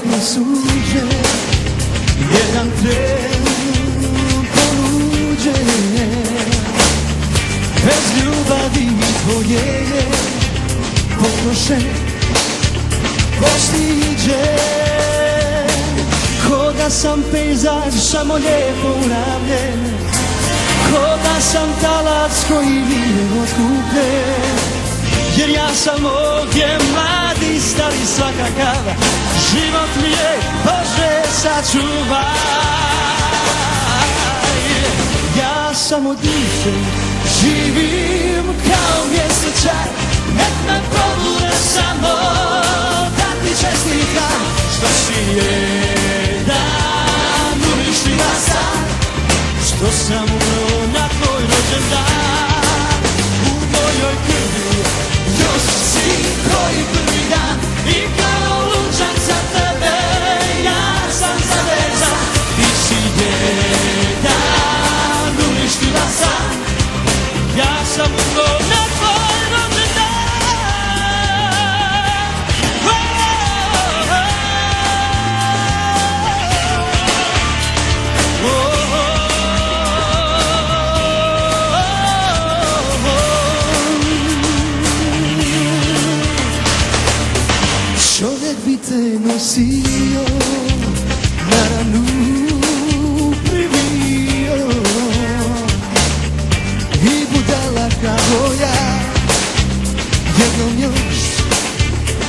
presuđen, jedan tren ponuđen. Bez ljubavi tvoje je potrošen, postiđen. Ko da sam pejzaž samo lijepo uravljen, ko da sam talac koji nije otkupljen. Jer ja sam ovdje mladi, stari svakakav, život mi je Bože sačuvaj. Ja samo dišem, živim kao mjesečar, nek me probure samo da ti čestitam. Što si jedan uništila san, što sam umro na tvoj rođendan. U mojoj krvi još si koji prvi dan i kao lučak za tebe ja sam zavezan. Ti si jedan uništila san, ja sam umro na tvoj rođendan. Čovjek bi te nosio, na ranu privio i budala kao ja, jednom još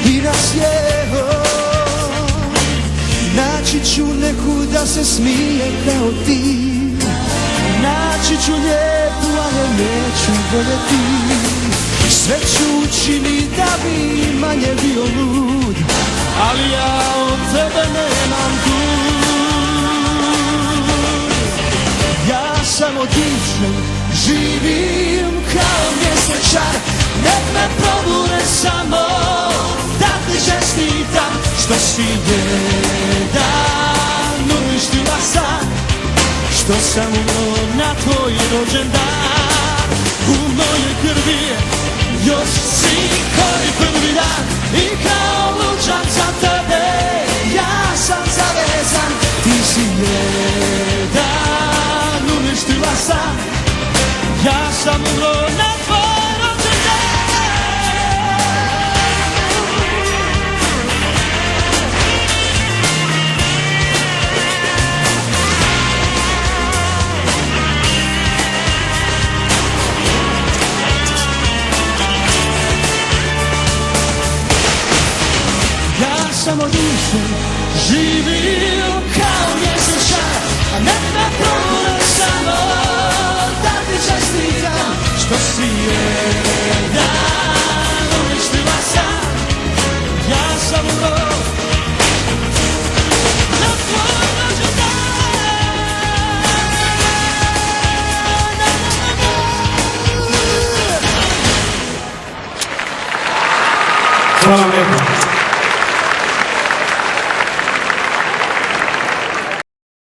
i nasjeo. Naći ću neku da se smije kao ti, naći ću lijepu, ali neću voljeti. Sve ću učiniti da bi manje bio lud, ali ja od tebe nemam dug. Ja samo dišem, živim kao mjesečar, nek me probure samo da ti čestitam. Što si jedan uništila san, što sam umro na tvoj rođendan. U mojoj krvi još si koji prvi dan i kao lučak za tebe ja sam zavezan. Ti si jedan uništila san, ja sam umro na tvoj rođendan. Samo dišem, živim kao mjesečar, a nek me probure samo da ti čestitam. Što si jedan uništila san, ja sam umro na tvoj rođendan. Hvala lijepo.